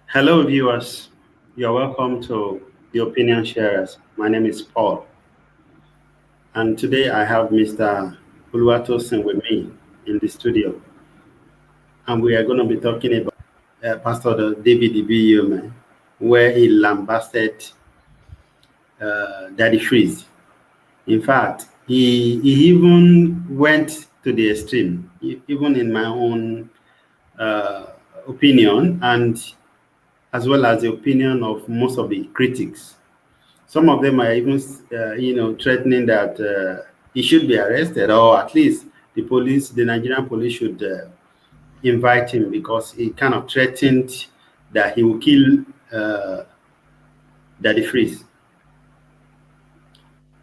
Hello, viewers. You're welcome to the Opinion Sharers. My name is Paul, and today I have Mr. Uluwatosin with me in the studio, and we are going to be talking about Pastor David Ibiyeomie, where he lambasted DaddyFreeze. In fact, he even went to the extreme, even in my own uh, opinion, and as well as the opinion of most of the critics. Some of them are even, threatening that he should be arrested, or at least the Nigerian police should invite him because he kind of threatened that he will kill Daddy Freeze.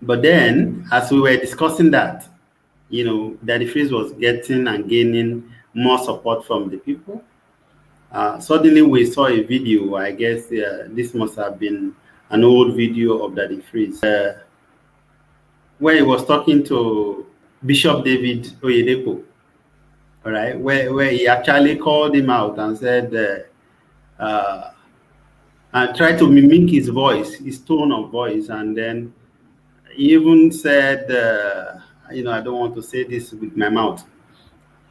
But then, as we were discussing that, Daddy Freeze was getting and gaining more support from the people. Suddenly, we saw a video. I guess this must have been an old video of Daddy Freeze, where he was talking to Bishop David Oyedepo, all right, where he actually called him out and said, and tried to mimic his voice, his tone of voice, and then he even said, I don't want to say this with my mouth.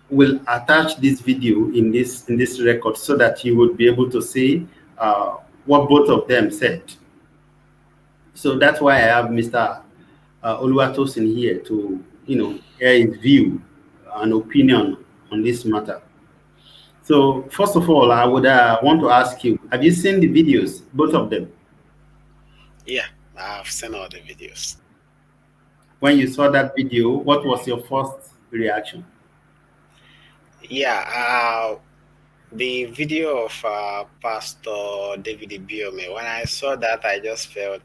We'll attach this video in this record so that you would be able to see what both of them said. So that's why I have Mr. Oluwatosin here to, air his view and opinion on this matter. So first of all, I would want to ask you: have you seen the videos, both of them? Yeah, I've seen all the videos. When you saw that video, what was your first reaction? Yeah, the video of Pastor David Ibiyeomie, when I saw that, I just felt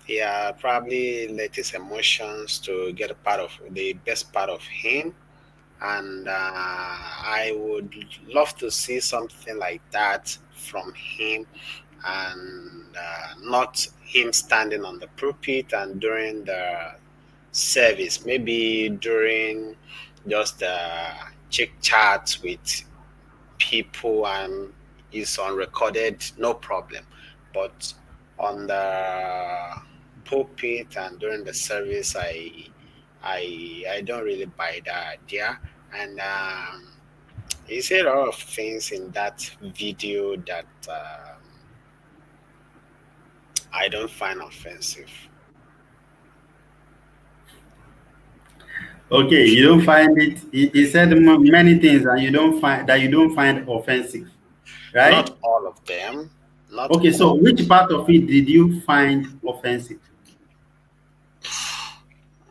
he probably let his emotions to get a part of the best part of him. And I would love to see something like that from him, and not him standing on the pulpit and during the service, maybe during just chit chat with people and is unrecorded, no problem. But on the pulpit and during the service, I don't really buy the idea. And he said a lot of things in that video that I don't find offensive. Okay, you don't find it. He said many things, and you don't find offensive, right? Not all of them. Not Okay, so all. which part of it did you find offensive?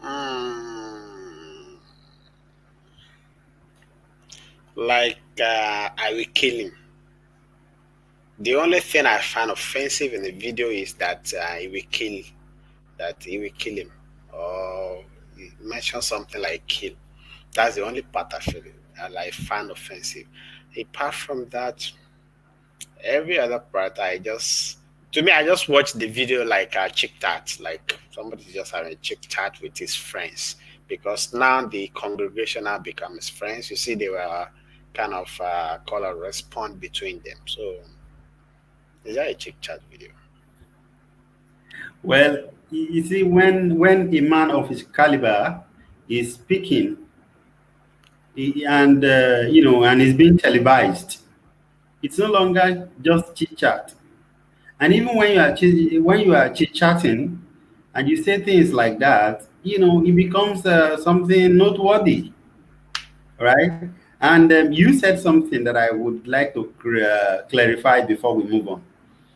Mm, like I will kill him. The only thing I find offensive in the video is that he will kill him, or he mentioned something like kill. That's the only part I feel I find offensive. Apart from that, every other part I just watch the video like a chick chat, like somebody just having a chick chat with his friends, because now the congregation have become his friends. You see, they were kind of call and respond between them. So is that a chick chat video? Well, you see, when a man of his caliber is speaking, and and is being televised, it's no longer just chit chat. And even when you are chit chatting, and you say things like that, it becomes something noteworthy, right? And you said something that I would like to clarify before we move on,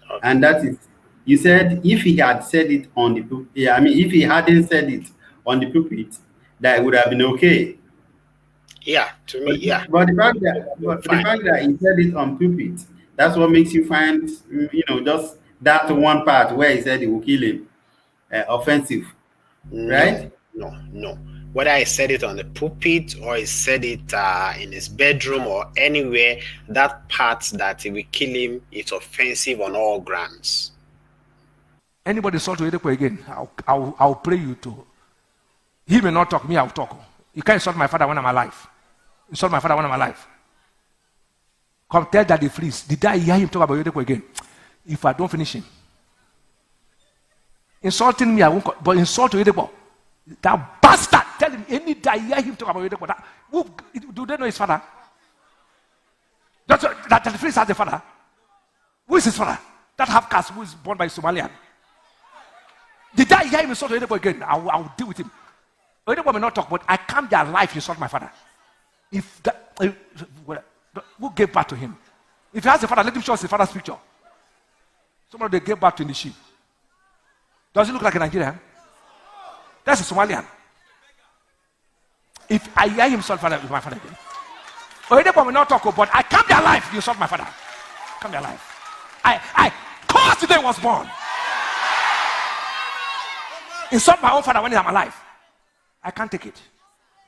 Okay. and that is, you said if he had said it on the pulpit, yeah, I mean, if he hadn't said it on the pulpit, that would have been okay. Yeah, to me, But, yeah, but the fact it would that have been but the fine. fact that he said it on pulpit, that's what makes you find, just that one part where he said he will kill him, offensive, No, right? no. Whether I said it on the pulpit or I said it in his bedroom or anywhere, that part that he will kill him is offensive on all grounds. Anybody saw to Oyedepo again, I'll pray you to. He may not talk, me, I'll talk. You can't insult my father when I'm alive. Insult my father when I'm alive. Come tell DaddyFreeze. Did I hear him talk about Oyedepo again? If I don't finish him. Insulting me, I won't. But insult Oyedepo. That bastard. Tell him any day I hear him talk about Oyedepo. Do they know his father? That DaddyFreeze has a father. Who is his father? That half caste who is born by Somalian. Did I hear him insult Oyedepo again? I will deal with him. Oyedepo may not talk, but I can't be alive to insult my father. If that, who gave birth to him? If he has a father, let him show us his father's picture. Somebody they gave birth to in the sheep. Does he look like a Nigerian? That's a Somalian. If I hear him insult my father again, Oyedepo may not talk, but I can't be alive to insult my father. I can't be alive. I caused the day was born. Insult my own father when I'm alive. I can't take it.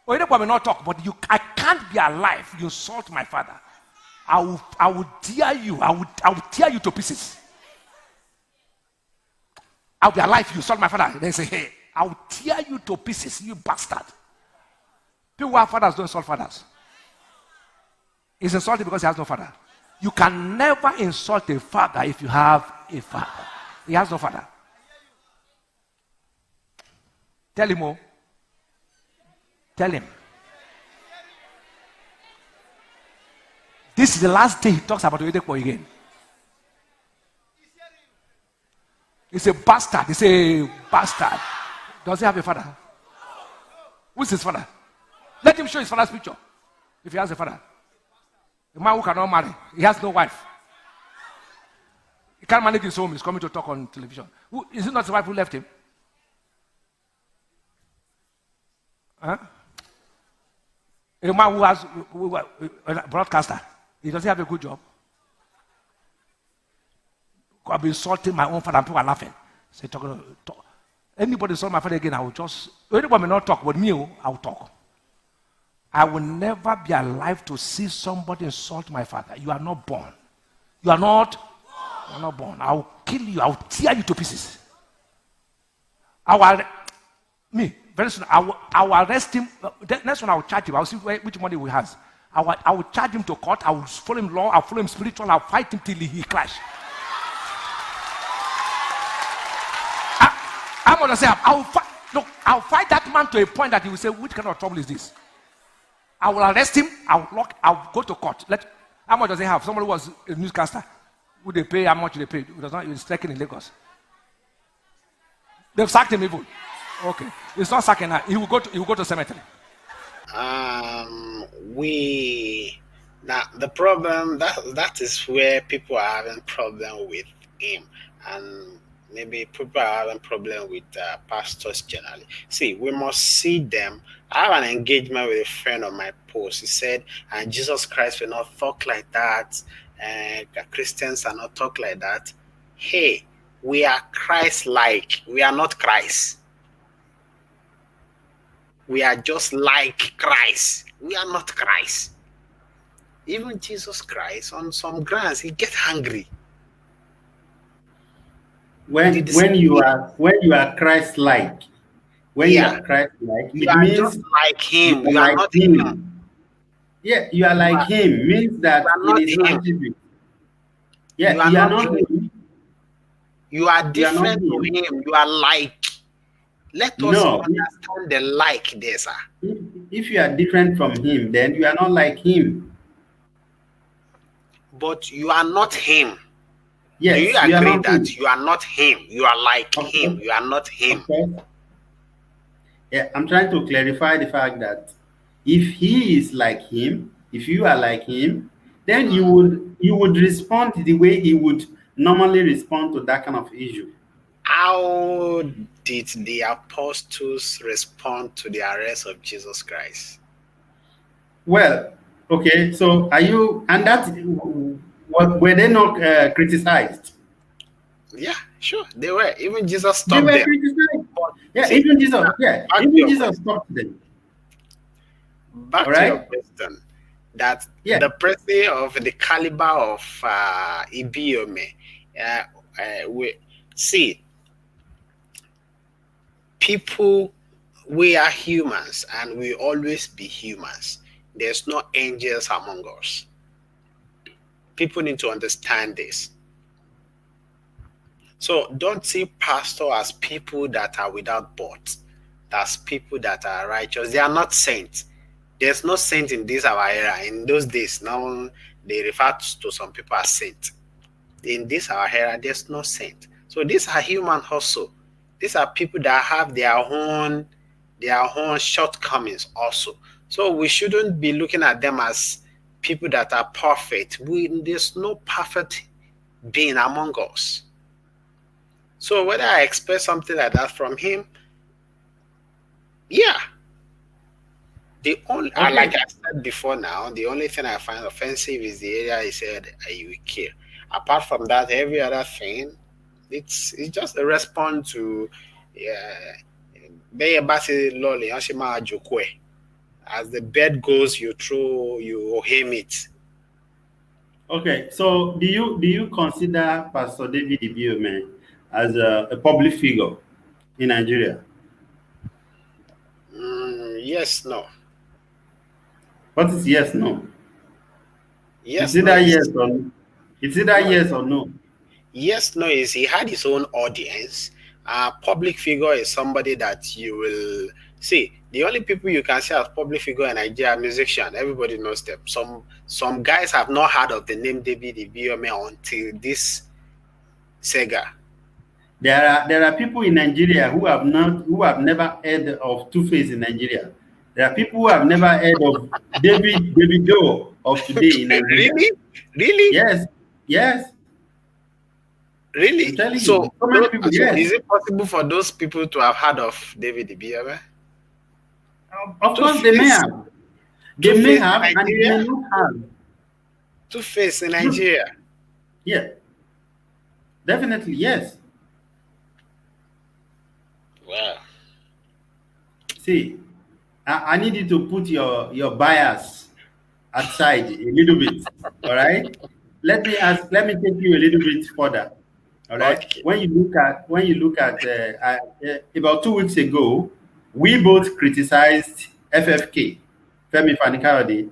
Oyedepo may not talk, but I can't be alive. You insult my father. I will tear you. I will tear you to pieces. I'll be alive. You insult my father. Then say, hey, I'll tear you to pieces, you bastard. People who have fathers don't insult fathers. He's insulted because he has no father. You can never insult a father if you have a father. He has no father. Tell him, oh. Tell him. This is the last day he talks about Oyedepo again. He's a bastard. He's a bastard. Does he have a father? Who's his father? Let him show his father's picture. If he has a father. A man who cannot marry. He has no wife. He can't manage his home. He's coming to talk on television. Is it not his wife who left him? Huh? A man who has a broadcaster. He doesn't have a good job. I'll be insulting my own father and people are laughing. Say, talk. Anybody insult my father again, I will just. Anybody may not talk, but me, I will talk. I will never be alive to see somebody insult my father. You are not born. You are not born. I will kill you. I will tear you to pieces. Very soon, I will arrest him. Next one, I will charge him. I will see which money he has. I will charge him to court. I will follow him law. I will follow him spiritual. I will fight him till he clash. I'm going to say, I'll fight that man to a point that he will say, which kind of trouble is this? I will arrest him. I'll go to court. How much does he have? Somebody who was a newscaster. Would they pay? How much do they pay? He's striking in Lagos. They've sacked him even. Okay. It's not sacking her. He will go to cemetery. Now the problem that is where people are having problem with him, and maybe people are having problem with pastors generally. See, we must see them. I have an engagement with a friend on my post. He said, and Jesus Christ will not talk like that, and Christians are not talk like that. Hey, we are Christ-like. We are not Christ. We are just like Christ. We are not Christ. Even Jesus Christ, on some grounds, he gets angry. When you are Christ-like, you are Christ-like, you are just like him. You are not him. Yeah, you are like him. Means that it is not him. Yeah, you are not him. You are different from him. You are like. Let us understand the like there, sir. If you are different from him, then you are not like him. But you are not him. Yes, do you agree that you are not him? You are like him. You are not him. Yeah, I'm trying to clarify the fact that if he is like him, if you are like him, then you would respond the way he would normally respond to that kind of issue. How did the apostles respond to the arrest of Jesus Christ? Well, okay, so were they not criticized? Yeah, sure, they were. Even Jesus stopped them. They were criticized. Yeah, even Jesus stopped them. Back to your question, that the person of the caliber of Ibiyeomie, we see people. We are humans, and we always be humans. There's no angels among us. people need to understand this. So don't see pastor as people that are without fault, as people that are righteous. They are not saints. There's no saint in this our era. In those days, now they refer to some people as saints. In this our era, there's no saint. So these are human also. These are people that have their own shortcomings also. So we shouldn't be looking at them as people that are perfect. There's no perfect being among us. So whether I expect something like that from him, yeah. The only, like I said before now, the only thing I find offensive is the area he said, you will kill. Apart from that, every other thing, it's just a response to as the bed goes, you aim it. Okay, so do you consider Pastor David Ibiyeomie as a public figure in Nigeria? Yes, no. What is yes, no? Yes, it's either yes or no. It's either yes or no. Yes, no is he had his own audience. Public figure is somebody that you will see. The only people you can see as public figure in Nigeria are musicians. Everybody knows them. Some guys have not heard of the name David Ibiyeomie until this Sega. There are people in Nigeria who have never heard of Two-Face in Nigeria. There are people who have never heard of David of today in Nigeria. Really? Yes. Really? I'm telling so, you, so many people, yes. Is it possible for those people to have heard of David Ibiyeomie? Of course, they may have. They may have, and they may not have. Two-Face in Nigeria? Yeah. Definitely, yes. Wow. See, I need you to put your bias aside a little bit. All right. Let me take you a little bit further. All right. Okay. When you look at about 2 weeks ago, we both criticized FFK, Femi Fani-Kayode.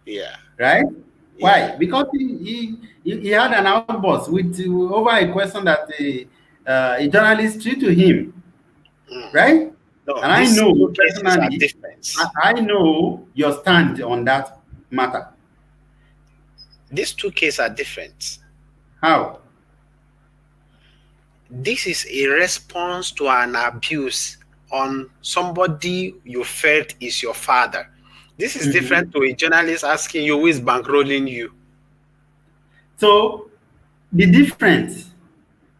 Yeah. Right? Yeah. Why? Because he had an outburst over a question that a journalist threw to him. Right? No, and I know personally, I know your stand on that matter. These two cases are different. How? This is a response to an abuse on somebody you felt is your father. This is different to a journalist asking you who is bankrolling you. So the difference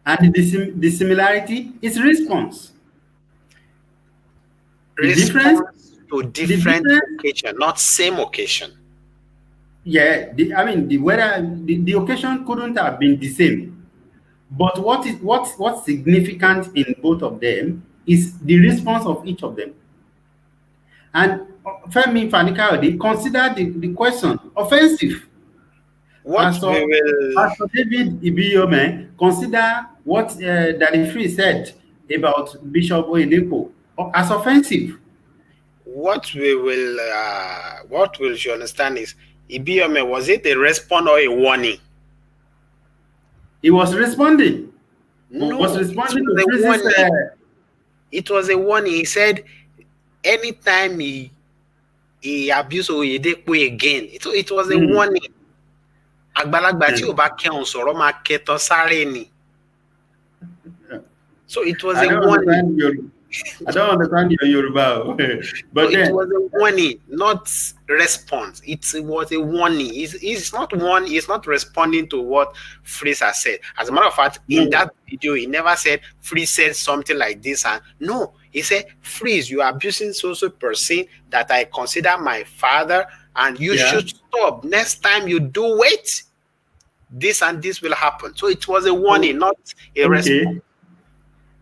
and the similarity is response. Response to different occasion, not same occasion. Yeah, the occasion couldn't have been the same. But what's significant in both of them is the response of each of them. And Femi Fani-Kayode considered the question offensive. Pastor David Ibiyeomie consider what DaddyFreeze said about Bishop Oyedepo as offensive. What will you understand is Ibiyeomie, was it a response or a warning? He was responding. No, it was a warning. He said anytime he abused Oyedepo again, it was a warning. So it was a warning. I don't understand your Yoruba, but no, it was a warning, not response. It was a warning. It's not responding to what Freeze has said. As a matter of fact, in that video, he never said Freeze said something like this. And no, he said, Freeze, you are abusing so person that I consider my father, and you should stop. Next time you do it, this and this will happen. So it was a warning, not a response.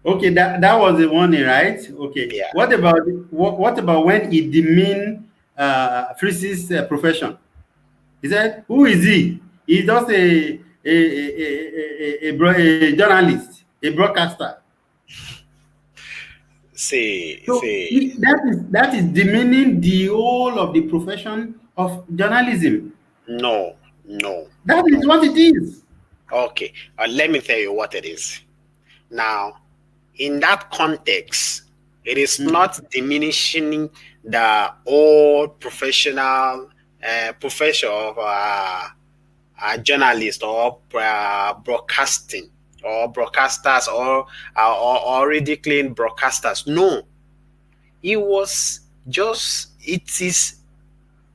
Okay, that was the warning, right? Okay. Yeah. What about when he demeaned Freeze's profession? He said, "Who is he? He's just a journalist, a broadcaster." That is demeaning the whole of the profession of journalism. No. No. That is what it is. Okay, let me tell you what it is. Now, in that context, it is not diminishing the old professional profession of a journalist or broadcasting or broadcasters or ridiculing broadcasters. No, it was just, it is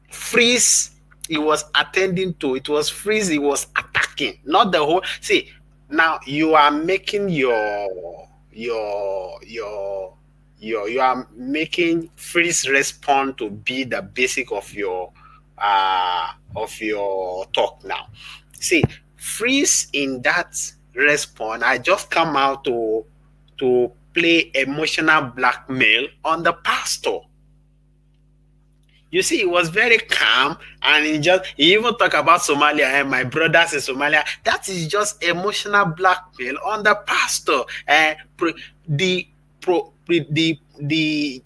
Freeze he was attending to. It was Freeze he was attacking, not the whole. See, now you are making you are making Freeze respond to be the basic of your talk now. See, Freeze in that response, I just come out to play emotional blackmail on the pastor. You see, he was very calm, and he even talked about Somalia and my brothers in Somalia. That is just emotional blackmail on the pastor. The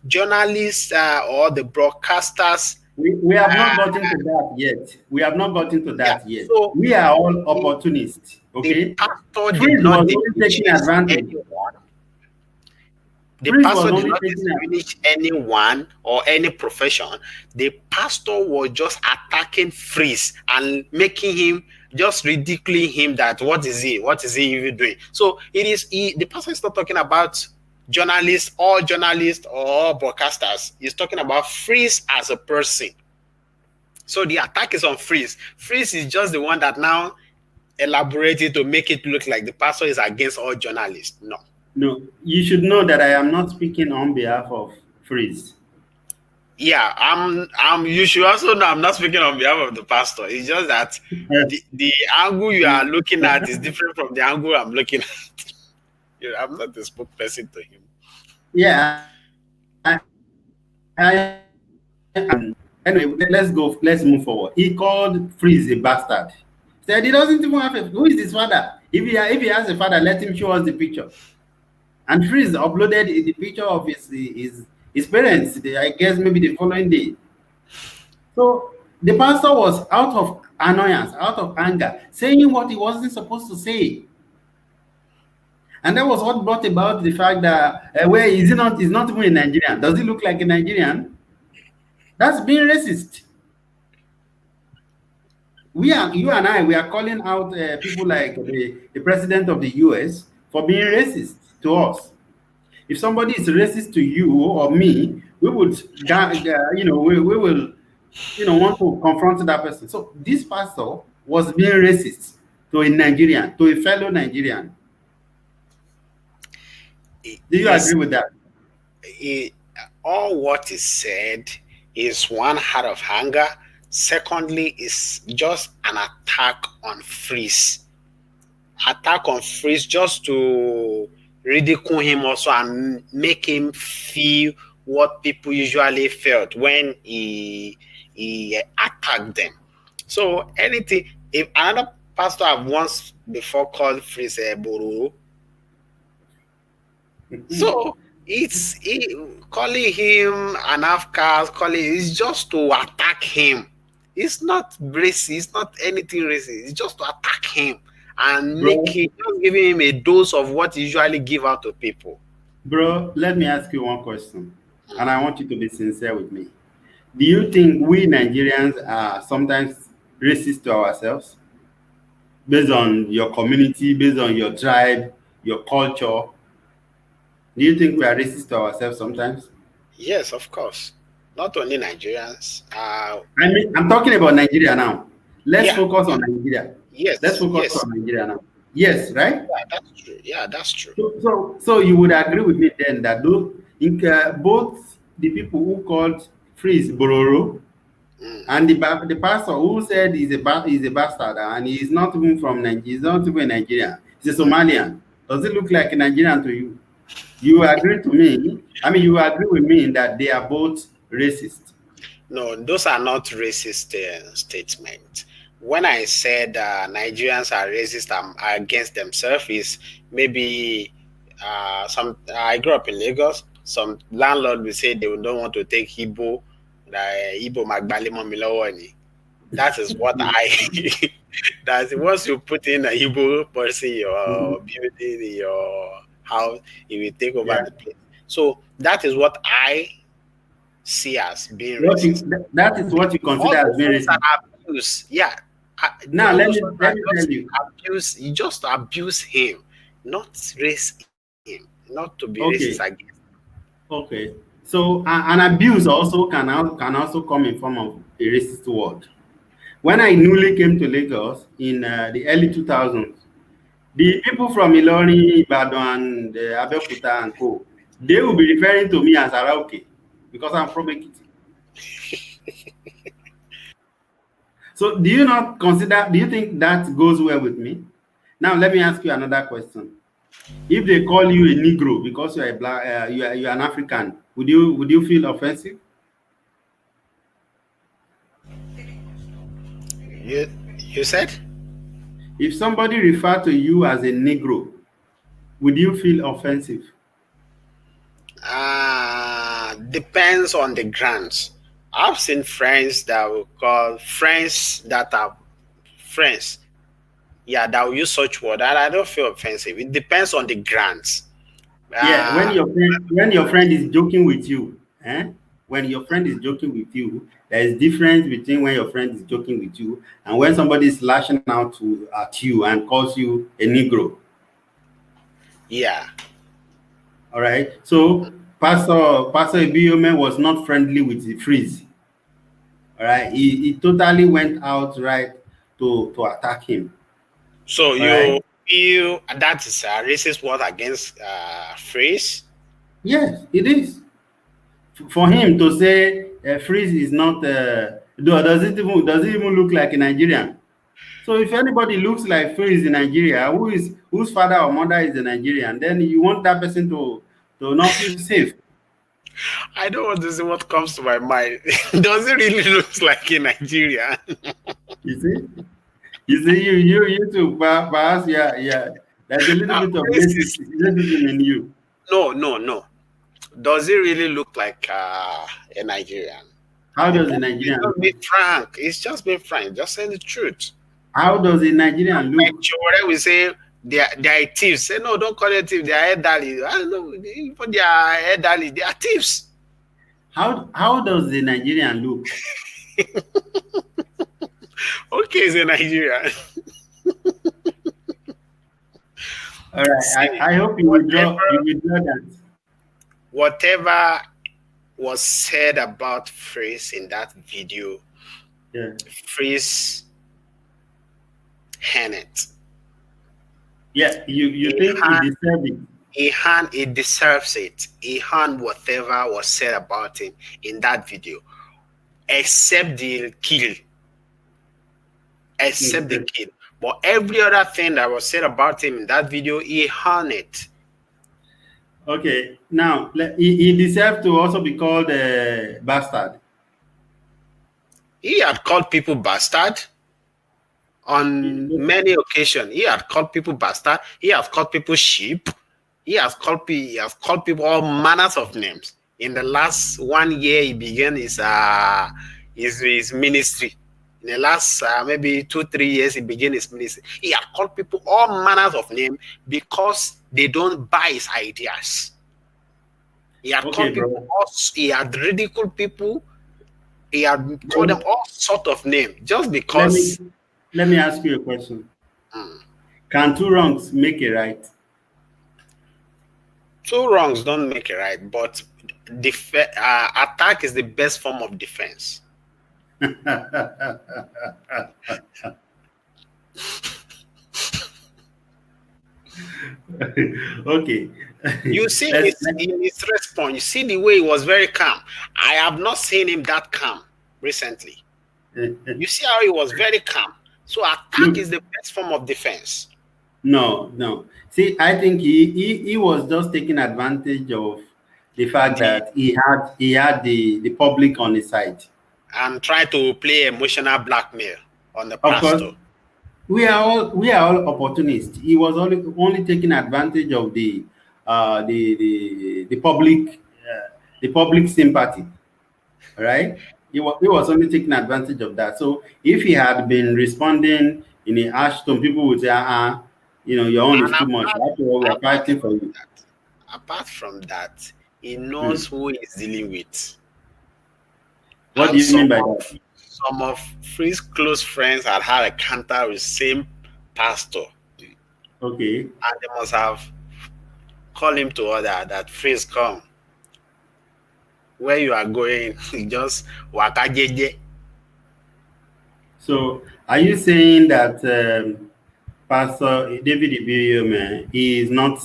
journalists or the broadcasters. We have not gotten to that yet. We have not gotten to that yet. So we are all opportunists. Okay. The pastor did not taking advantage. Anyone. The pastor did not diminish anyone or any profession. The pastor was just attacking Freeze and making him, just ridiculing him, that what is he even doing? So it is the pastor is not talking about journalists or broadcasters. He's talking about Freeze as a person. So the attack is on Freeze. Freeze is just the one that now elaborated to make it look like the pastor is against all journalists. No, you should know that I am not speaking on behalf of Freeze. Yeah, you should also know I'm not speaking on behalf of the pastor. It's just that the angle you are looking at is different from the angle I'm looking at. I'm not the spokesperson to him. Yeah. Anyway, let's move forward. He called Freeze a bastard. He said he doesn't even have who is his father? If he has a father, let him show us the picture. And Freeze uploaded the picture of his parents, I guess maybe the following day. So the pastor was out of annoyance, out of anger, saying what he wasn't supposed to say. And that was what brought about the fact that where is he not? He's not even a Nigerian. Does he look like a Nigerian? That's being racist. You and I, we are calling out people like the president of the US for being racist to us. If somebody is racist to you or me, we would, we will, want to confront that person. So this pastor was being racist to a Nigerian, to a fellow Nigerian. Do you agree with that? All what is said is one, out of anger. Secondly, is just an attack on Freeze. Attack on Freeze just to ridicule him also and make him feel what people usually felt when he attacked them. So anything, if another pastor I've once before called Freeze a Buru, so it's calling him an outcast, it's just to attack him. It's not racist, it's not anything racist, it's just to attack him and just giving him a dose of what he usually give out to people. Bro, let me ask you one question, and I want you to be sincere with me. Do you think we Nigerians are sometimes racist to ourselves? Based on your community, based on your tribe, your culture? Do you think we are racist to ourselves sometimes? Yes, of course. Not only Nigerians. I'm talking about Nigeria now. Let's focus on Nigeria. Yes. Let's focus on Nigeria now. Yes, right? Yeah, that's true. Yeah, that's true. So you would agree with me then that both the people who called Freeze Bororo and the pastor who said he's a bastard and he's not even from Nigeria, he's not even Nigerian, he's a Somalian. Does it look like a Nigerian to you? You agree to me? I mean, you agree with me in that they are both racist? No, those are not racist statements. When I said Nigerians are racist against themselves, is maybe I grew up in Lagos. Some landlord will say they don't want to take Igbo, Igbo Magbalimo Milowani. That is what That once you put in a Igbo person, your building, your house, it will take over the place. So that is what I see as being racist. That is what you consider All as being those ones racist. are abuse. Yeah. Now, All let those me ones are tell you. abuse. You just abuse him, not race him, not to be racist Okay. against. Okay. So an abuse also can also come in form of a racist word. When I newly came to Lagos in the early 2000s, the people from Ilori, Ibadan, and Abeokuta and co, they will be referring to me as Arauke because I'm from Ekiti. So do you think that goes well with me? Now let me ask you another question. If they call you a Negro because you are a black, you are an African, would you feel offensive? You said? If somebody refer to you as a Negro, would you feel offensive? Depends on the grants. I've seen friends that will call friends that are friends. Yeah, that will use such word, and I don't feel offensive. It depends on the grants. Yeah, when your friend is joking with you, when your friend is joking with you, there is difference between when your friend is joking with you and when somebody is lashing out at you and calls you a Negro. Yeah. All right. So Pastor Ibiyeomie was not friendly with the freeze. All right. He totally went out right to attack him. So All you right. feel that is a racist word against phrase? Yes, it is. For him to say freeze is not does it even look like a Nigerian? So if anybody looks like freeze in Nigeria, whose father or mother is a Nigerian, then you want that person to not feel safe. I don't want to see what comes to my mind. Does it really look like in Nigeria? You see? You too, perhaps, yeah. There's a little bit of Racist. racism in you. No. Does it really look like a Nigerian? How does a People, it's Nigerian just look? being frank. It's just being frank. Just saying the truth. How does a Nigerian Like look? Chore will say they are thieves. Say no, don't call them thieves. They are elderly. I don't know. Even they are elderly. They are thieves. How does a Nigerian look? Okay, it's a Nigerian. All right. I hope you withdraw that. Whatever was said about Freeze in that video, Yeah. Freeze hand it. Yeah, you think he deserves it? He deserves it. He hand whatever was said about him in that video, except the kill. Except the kill. But every other thing that was said about him in that video, he hand it. Okay, now he deserves to also be called a bastard. He had called people bastard on many occasions. He had called people bastard. He has called people sheep. He has called people all manners of names. In the last 1 year, he began his ministry. In the last maybe 2-3 years, he began his ministry. He had called people all manners of names because they don't buy his ideas. He had called people he had ridiculed people. He had called them all sort of names just because. Let me ask you a question. Can two wrongs make a right? Two wrongs don't make a right, but attack is the best form of defense. Okay. You see in his response, you see the way he was very calm. I have not seen him that calm recently. You see how he was very calm. So attack is the best form of defense. No. See, I think he was just taking advantage of the fact that he had the public on his side. And trying to play emotional blackmail on the pastor. Of course, we are all opportunists. He was only taking advantage of the public sympathy, right? He was only taking advantage of that. So if he had been responding in a harsh tone, people would say, your own is too much. After all, we are fighting for you. Apart from that, he knows who he's dealing with. What do you mean by that? Some of Free's close friends had a encounter with same pastor. Okay. And they must have called him to order that Freeze, come. Where you are going, just waka jeje. So, are you saying that Pastor David Ibiyeomie is not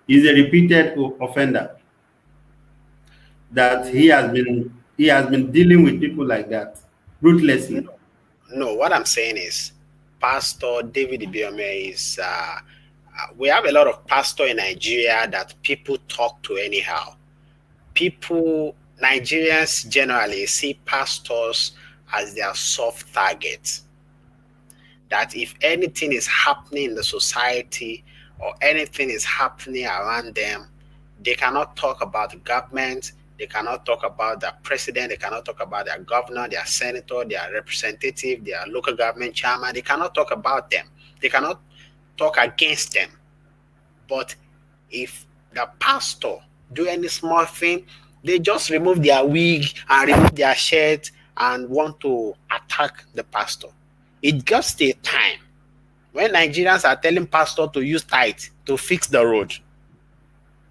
is a repeated offender? That he has been dealing with people like that ruthlessly? No, what I'm saying is Pastor David Ibiyeomie is we have a lot of pastors in Nigeria that people talk to anyhow. Nigerians generally see pastors as their soft target. That if anything is happening in the society or anything is happening around them, they cannot talk about the government, they cannot talk about the president, they cannot talk about their governor, their senator, their representative, their local government chairman. They cannot talk about them. They cannot talk against them. But if the pastor do any small thing, they just remove their wig and remove their shirt and want to attack the pastor. It just a time when Nigerians are telling pastor to use tithe to fix the road.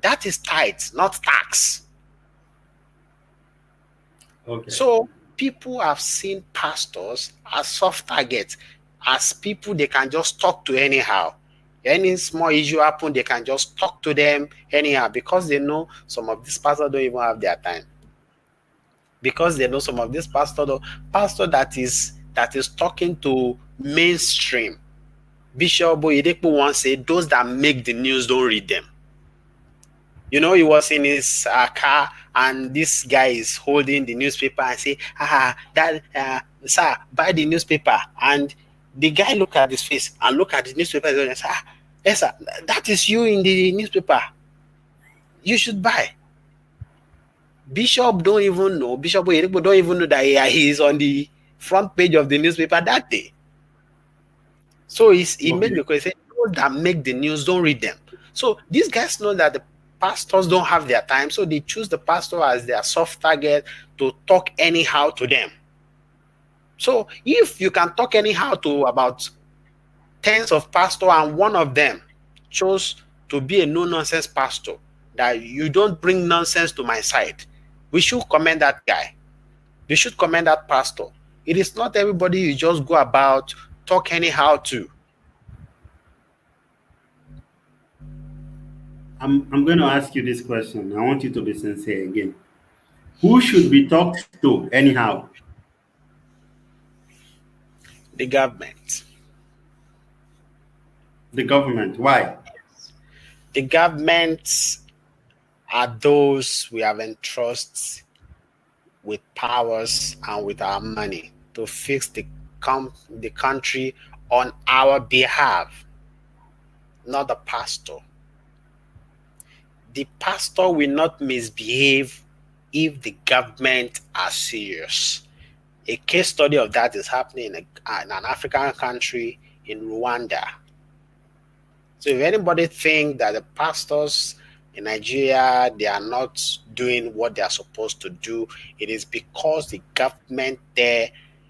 That is tithe, not tax. Okay. So people have seen pastors as soft targets, as people they can just talk to anyhow. Any small issue happen, they can just talk to them anyhow because they know some of these pastors don't even have their time. Because they know some of these pastor that is talking to mainstream. Bishop Oyedepo once said, those that make the news don't read them. He was in his car and this guy is holding the newspaper and say, sir, buy the newspaper. And the guy look at his face and look at the newspaper and say, yes, sir, that is you in the newspaper. You should buy. Bishop Oyedepo don't even know that he is on the front page of the newspaper that day. So he made the question, those that make the news don't read them. So these guys know that the pastors don't have their time, so they choose the pastor as their soft target to talk anyhow to them. So if you can talk anyhow to about tens of pastors and one of them chose to be a no-nonsense pastor, that you don't bring nonsense to my side, we should commend that guy. We should commend that pastor. It is not everybody you just go about talk anyhow to. I'm going to ask you this question. I want you to be sincere again. Who should be talked to anyhow? The government. The government. Why? The government are those we have entrusted with powers and with our money to fix the country on our behalf, not the pastor. The pastor will not misbehave if the government are serious. A case study of that is happening in an African country, in Rwanda. So if anybody think that the pastors in Nigeria, they are not doing what they are supposed to do, it is because the government there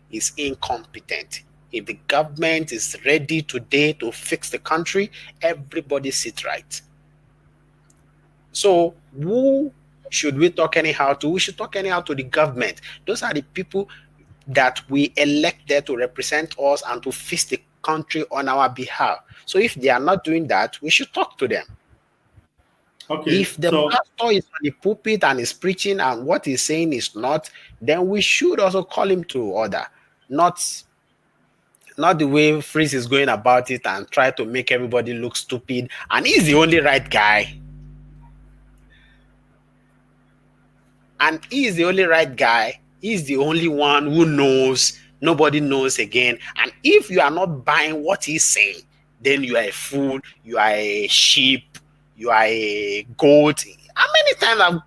is incompetent. If the government is ready today to fix the country, everybody sit right. So who should we talk anyhow to? We should talk anyhow to the government. Those are the people that we elected to represent us and to fix the country on our behalf. So if they are not doing that, we should talk to them. Okay. If the pastor is on the pulpit and is preaching and what he's saying is not, then we should also call him to order. Not the way Freeze is going about it and try to make everybody look stupid. And he's the only right guy. And he's the only right guy. He's the only one who knows. Nobody knows again. And if you are not buying what he's saying, then you are a fool, you are a sheep, you are a goat. How many times have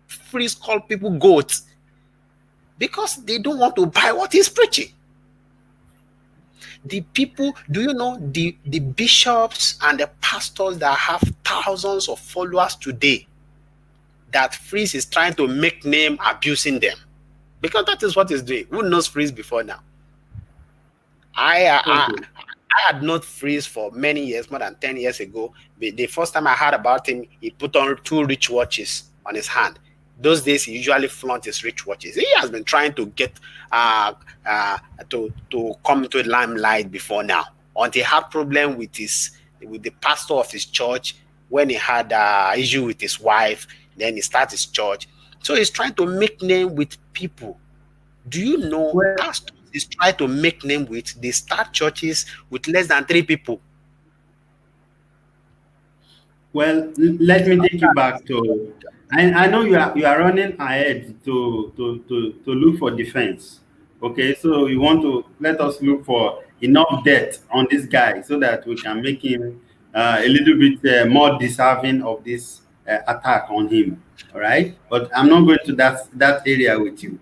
Freeze called people goats? Because they don't want to buy what he's preaching. The people, do you know the bishops and the pastors that have thousands of followers today, that Freeze is trying to make name abusing them? Because that is what he's doing. Who knows Freeze before now? I had known Freeze for many years, more than 10 years ago. The first time I heard about him, he put on 2 rich watches on his hand. Those days, he usually flaunt his rich watches. He has been trying to get to come to limelight before now, until he had problem with the pastor of his church when he had issue with his wife. Then he started his church. So he's trying to make name with people. Do you know pastors is trying to make name with? They start churches with less than 3 people. Well, let me take you back to. I know you are running ahead to look for defense. Okay, so you want to let us look for enough debt on this guy so that we can make him a little bit more deserving of this attack on him. All right, but I'm not going to that area with you.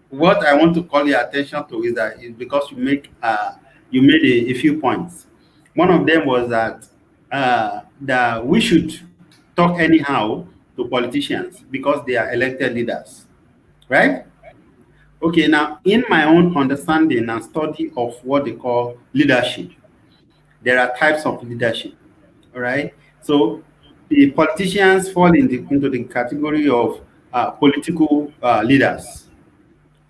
What I want to call your attention to is because you made a few points. One of them was that we should talk anyhow to politicians because they are elected leaders, right? Okay, now in my own understanding and study of what they call leadership, there are types of leadership, all right? So the politicians fall into the category of political leaders,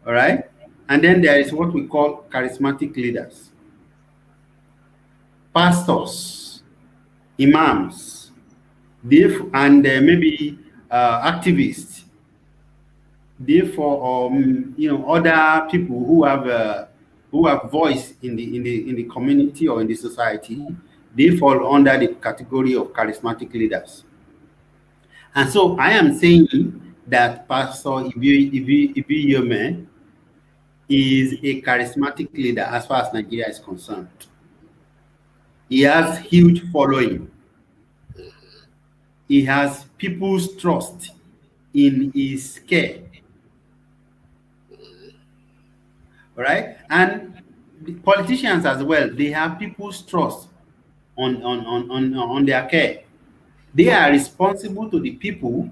all right? And then there is what we call charismatic leaders, pastors, imams, and maybe activists. Therefore, other people who have voice in the community or in the society, they fall under the category of charismatic leaders. And so I am saying that Pastor Ibiyeomie is a charismatic leader as far as Nigeria is concerned. He has huge following. He has people's trust in his care. All right? And the politicians as well, they have people's trust on their care. They are responsible to the people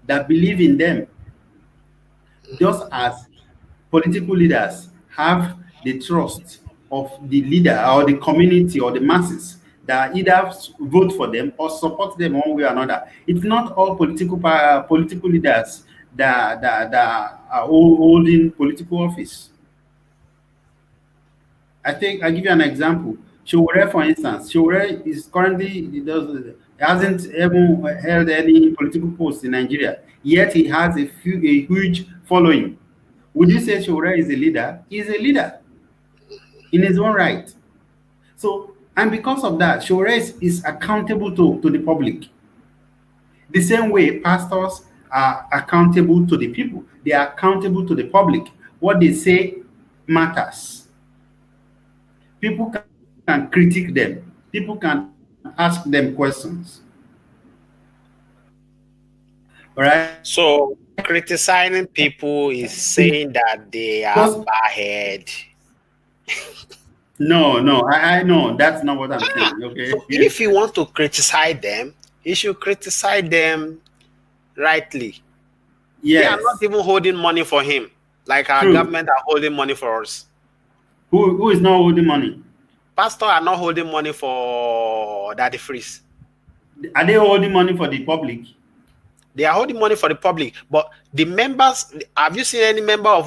that believe in them. Just as political leaders have the trust of the leader or the community or the masses that either vote for them or support them one way or another. It's not all political leaders that are holding political office. I think I'll give you an example. Showore, for instance, Showore is currently hasn't even held any political post in Nigeria, yet he has a huge following. Would you say Showore is a leader? He's a leader in his own right. So, and because of that, Showore is accountable to the public. The same way pastors are accountable to the people. They are accountable to the public. What they say matters. People can critique them. People can ask them questions. All right? So criticizing people is saying that they are bad. No, I know that's not what I'm saying. Okay. So if you want to criticize them, you should criticize them rightly. Yes. They are not even holding money for him, like our government are holding money for us. Who is not holding money? Pastors are not holding money for DaddyFreeze. Are they holding money for the public? They are holding money for the public, but the members. Have you seen any member of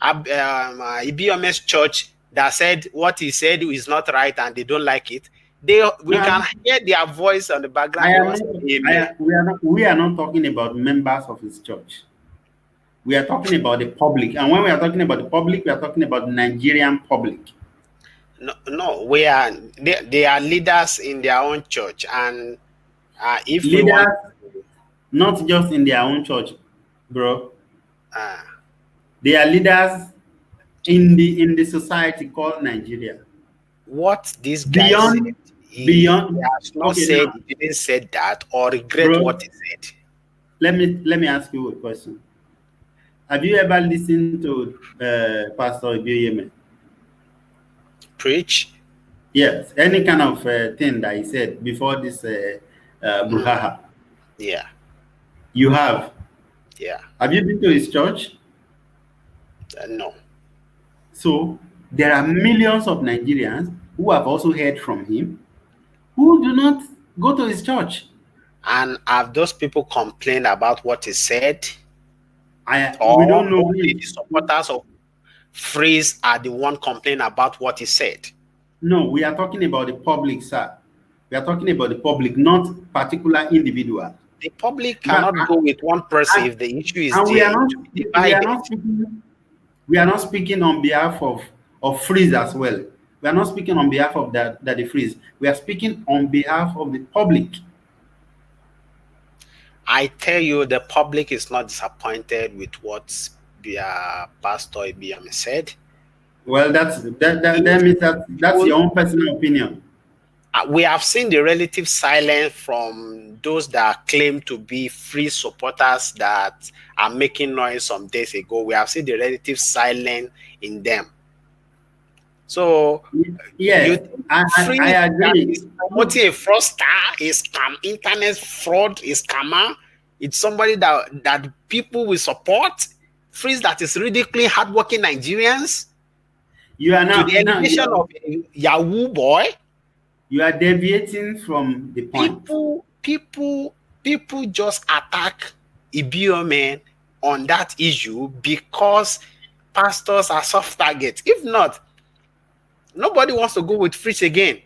Ibiyeomie's church that said what he said is not right and they don't like it? We can hear their voice on the background. We are not talking about members of his church. We are talking about the public. And when we are talking about the public, we are talking about the Nigerian public. No, they are leaders in their own church. And if leaders, we want, not just in their own church, bro. They are leaders in the society called Nigeria. What this guy said, he has not said, he didn't say that or regret what he said. Let me ask you a question. Have you ever listened to Pastor Ibiyeomie? preach? Yes, any kind of thing that he said before this brouhaha. Yeah. You have? Yeah. Have you been to his church? No. So there are millions of Nigerians who have also heard from him who do not go to his church. And have those people complained about what he said? We don't know. Only the supporters of Freeze are the one complaining about what he said? No, we are talking about the public, sir. We are talking about the public, not particular individual. The public cannot go with one person if the issue is and there. We are not speaking on behalf of Freeze as well. We are not speaking on behalf of DaddyFreeze. We are speaking on behalf of the public. I tell you, the public is not disappointed with what Pastor Ibiyeomie said. Well, that means that's your own personal opinion. We have seen the relative silence from those that claim to be Freeze supporters that are making noise some days ago. We have seen the relative silence in them. So, yes, I agree. Promoting a fraudster, is internet fraud, is scammer. It's somebody that people will support. Freeze that is ridiculing hardworking Nigerians. You are now to the education of a Yahoo boy. You are deviating from the point. People just attack Ibiyeomie on that issue because pastors are soft targets. If not, nobody wants to go with Freeze again.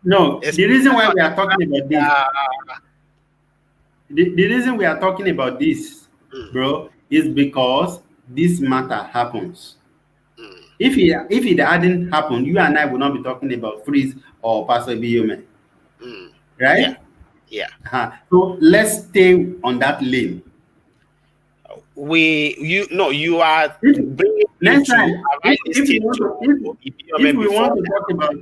No, the reason why we are talking about this, the reason we are talking about this, bro, is because this matter happens. If it hadn't happened, you and I would not be talking about Freeze or Pastor Ibiyeomie, right? Yeah. So let's stay on that lane. You are bringing next time. If we want to talk about,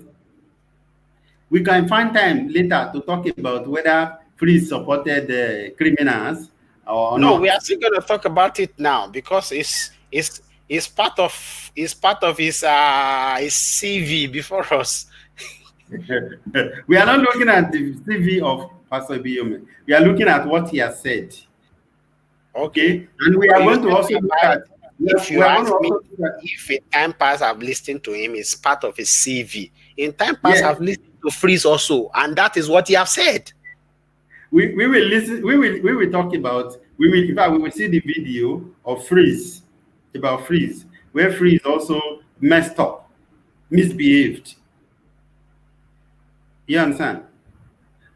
we can find time later to talk about whether Freeze supported the criminals or not. No, we are still going to talk about it now because it's part of his CV before us. We are not looking at the CV of Pastor Ibiyeomie. We are looking at what he has said. Okay, and we are going to also look at. If you ask me, if in time past I've listened to him, it's part of his CV. In time past, I've listened to Freeze also, and that is what he has said. We will listen. We will talk about. In fact, we will see the video of Freeze, about Freeze, where Freeze also messed up, misbehaved. You understand?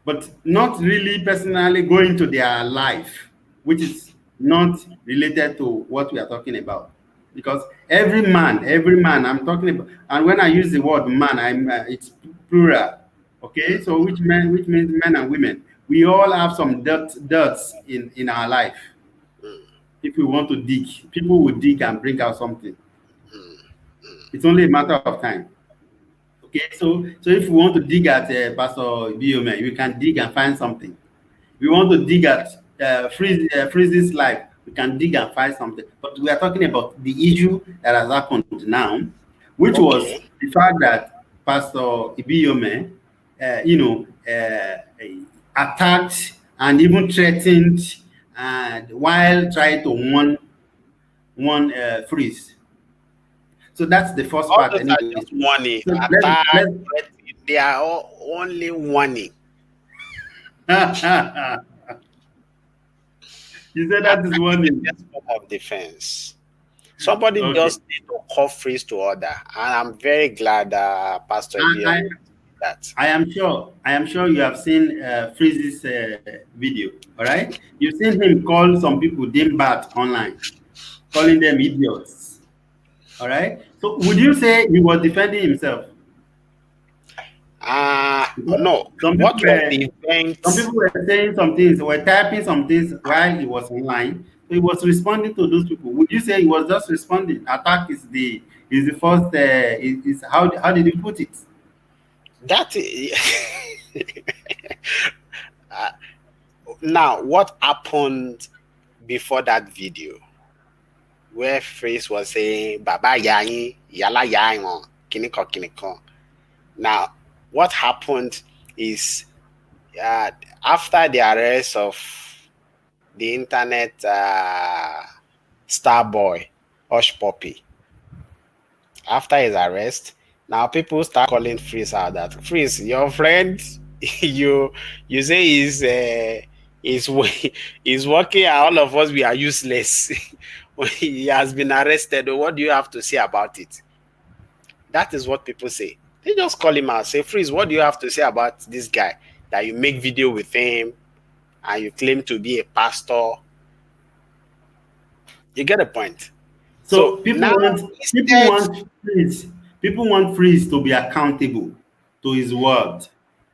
But not really personally going to their life, which is not related to what we are talking about. Because every man, I'm talking about, and when I use the word man, it's plural. Okay, so which means men and women. We all have some dirt in our life. If we want to dig, people will dig and bring out something. It's only a matter of time. Okay, so if we want to dig at Pastor Ibiyeomie, we can dig and find something. We want to dig at Freeze's life, we can dig and find something. But we are talking about the issue that has happened now, which was the fact that Pastor Ibiyeomie, attacked and even threatened, and while trying to warn Freeze. So that's the first part. Anyway. They are only warning. You said that is warning. Of defense. Somebody just need to call Freeze to order, and I'm very glad Pastor Ibiyeomie did that. I am sure you have seen Freeze's video. All right, you've seen him call some people dimbat online, calling them idiots. All right. So would you say he was defending himself? No. Some people were saying some things, were typing some things while he was online. So he was responding to those people. Would you say he was just responding? Attack is the first. How did you put it? That now, what happened before that video, where Freeze was saying "Baba yayin, yala yayin, kiniko kiniko." Now, what happened is after the arrest of the internet star boy, Hush Puppy, after his arrest, now people start calling Freeze out that Freeze, your friend, you say is working, and all of us we are useless. He has been arrested. What do you have to say about it? That is what people say. They just call him out, say, Freeze, what do you have to say about this guy that you make video with him and you claim to be a pastor? You get the point. So people want Freeze to be accountable to his word.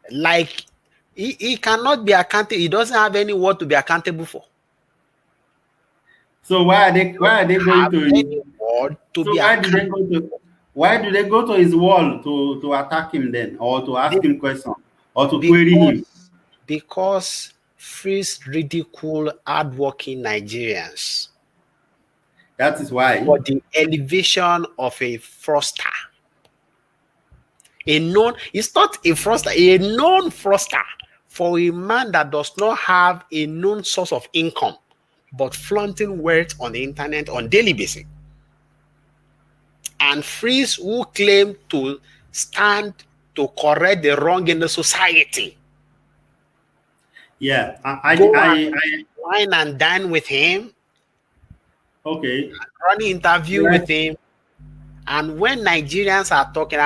Like he cannot be accountable. He doesn't have any word to be accountable for. So why are they going to why do they go to his wall to attack him then, or to ask him questions, or to query him? Because Freeze ridicule hardworking Nigerians. That is why. For the elevation of a fraudster. It's not a fraudster, a known fraudster. For a man that does not have a known source of income, but flaunting words on the internet on daily basis. And Freeze, who claim to stand to correct the wrong in the society. Yeah, I wine and dine with him. Okay. Run interview with him. And when Nigerians are talking,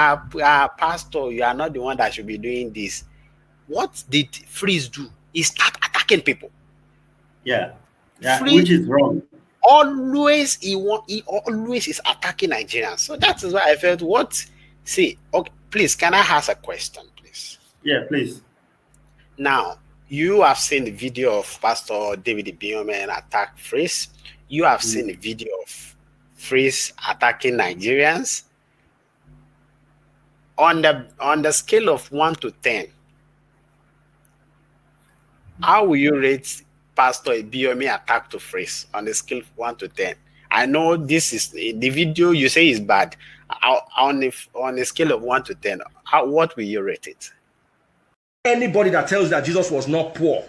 Pastor, you are not the one that should be doing this. What did Freeze do? He start attacking people. Yeah, which is wrong. He always is attacking Nigerians. So that is why I felt okay, please, can I ask a question, please? Yeah, please. Now, you have seen the video of Pastor David Ibiyeomie attack Freeze. You have seen the video of Freeze attacking Nigerians. On the scale of 1 to 10, how will you rate Pastor Ibiyeomie attack to Freeze on the scale of 1 to 10? I know this is the video you say is bad. On a scale of 1 to 10, what will you rate it? Anybody that tells that Jesus was not poor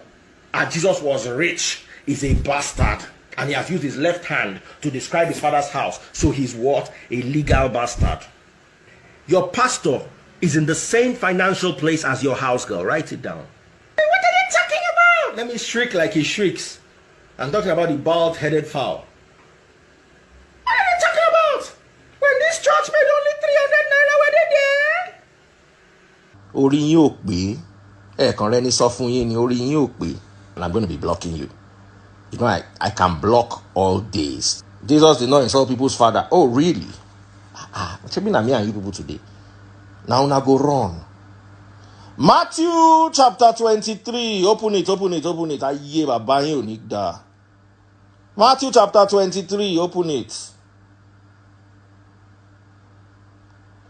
and Jesus was rich is a bastard. And he has used his left hand to describe his father's house. So he's what? A legal bastard. Your pastor is in the same financial place as your house girl. Write it down. What are you talking about? Let me shriek like he shrieks. I'm talking about the bald-headed fowl. What are you talking about? When this church made only 300 naira, were they there? Orí yín ò pé. Ẹ̀ẹ̀kan rẹ ní sọ fún yín ni orí yín ò pé. And I'm going to be blocking you. You know, I can block all days. Jesus did not insult people's father. Oh, really? What you mean, me and you people today? Now go run. Matthew chapter 23. Open it. Matthew chapter 23. Open it.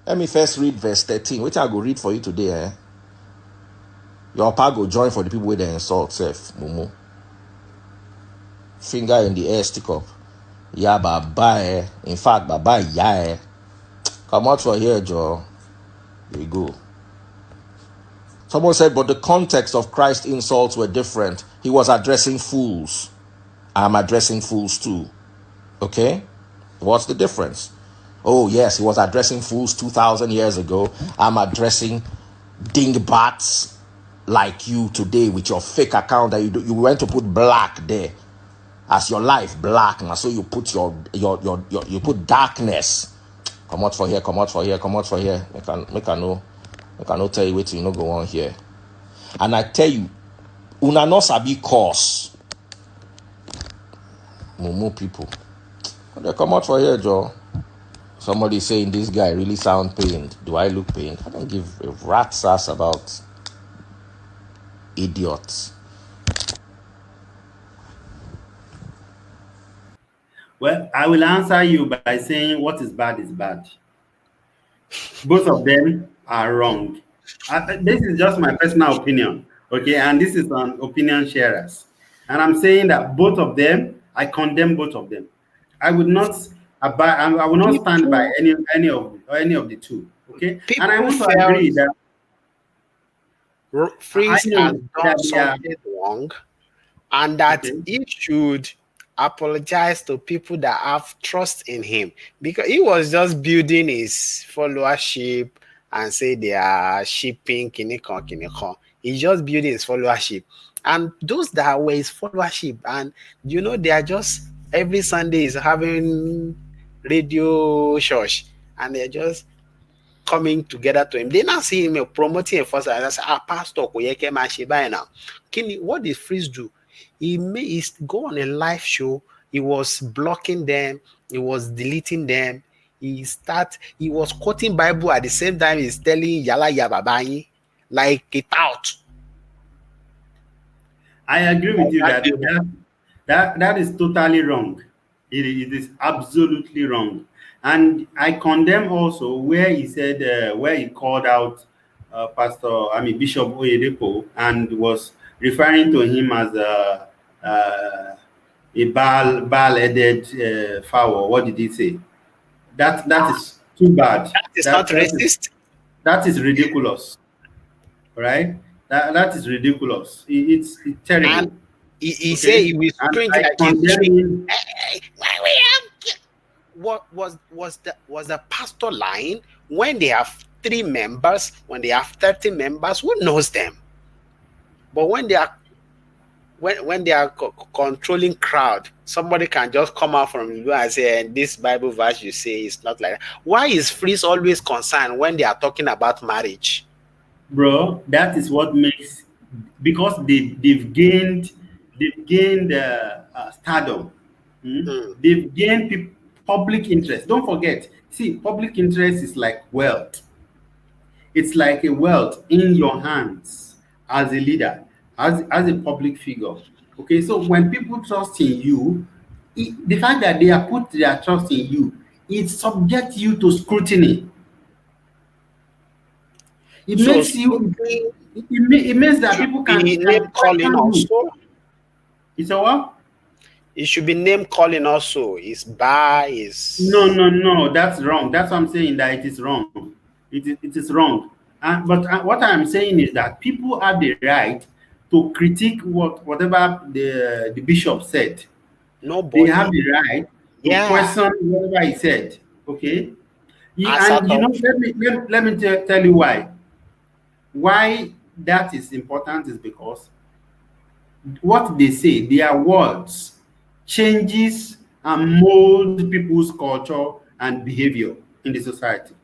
Let me first read verse 13. Which I go read for you today, Your pa go join for the people where they insult self, Mumu. Finger in the air, stick up. Yeah, bye. In fact, bye, yeah. Come out for here, Joe. Here we go. Someone said, but the context of Christ's insults were different. He was addressing fools. I'm addressing fools too. Okay? What's the difference? Oh, yes, he was addressing fools 2,000 years ago. I'm addressing dingbats like you today with your fake account that you went to put black there. As your life black, and so you put you put darkness. Come out for here. Make I know tell you what you know go on here. And I tell you, una no sabi cause. Mumu people. They come out for here, Joe. Somebody saying this guy really sound pained. Do I look pained? I don't give a rat's ass about idiots. Well, I will answer you by saying what is bad is bad. Both of them are wrong. This is just my personal opinion, okay? And this is an opinion sharers. And I'm saying that both of them, I condemn both of them. I would not stand by any of the two. Okay, People and I want to felt agree that Freeze I know has done that they are something wrong, and that okay. he should apologize to people that have trust in him, because he was just building his followership and say they are shipping kinikon. He's just building his followership, and those that were his followership, and they are just every Sunday is having radio church, and they're just coming together to him. They now see him promoting a first, and I say, Pastor Koyeke Mashibai now. What did Freeze do? He go on a live show. He was blocking them. He was deleting them. He was quoting Bible at the same time. He's telling Yala Yababayi, like it out. I agree with you that is totally wrong. It is absolutely wrong, and I condemn also where he said where he called out Bishop Oyedepo and was referring to him as a bald-headed fowl. What did he say? That is too bad. That is not racist. That is ridiculous, right? That is ridiculous. It's terrible. And he said he was strange like condemning. What was the pastor lying? When they have 3 members, when they have 30 members, who knows them? But when they are controlling crowd, somebody can just come out from you and say, and this Bible verse you say is not like that. Why is Freeze always concerned when they are talking about marriage? Bro, that is what makes, because they've gained stardom. They've gained public interest. Don't forget, see, public interest is like wealth. It's like a wealth in your hands as a leader, as a public figure. Okay, so when people trust in you, the fact that they have put their trust in you, it subjects you to scrutiny. It makes you. It means that people can name calling also. It's a what? It should be name calling also. It's by No. That's wrong. That's what I'm saying. That it is wrong. It is wrong. But what I'm saying is that people have the right to critique whatever the bishop said. Nobody. They have the right to question whatever he said. Okay. And let me tell you why. Why that is important is because what they say, their words, changes and mold people's culture and behavior in the society.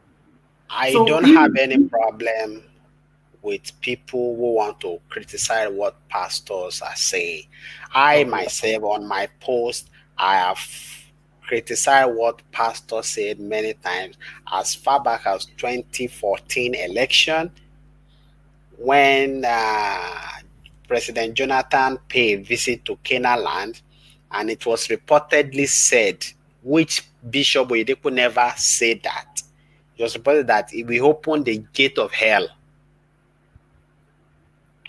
I don't have any problem with people who want to criticize what pastors are saying. I myself, on my post, I have criticized what pastors said many times, as far back as 2014 election, when President Jonathan paid a visit to Canaan land, and it was reportedly said, which Bishop Oyedepo never said that. It was reported that it will open the gate of hell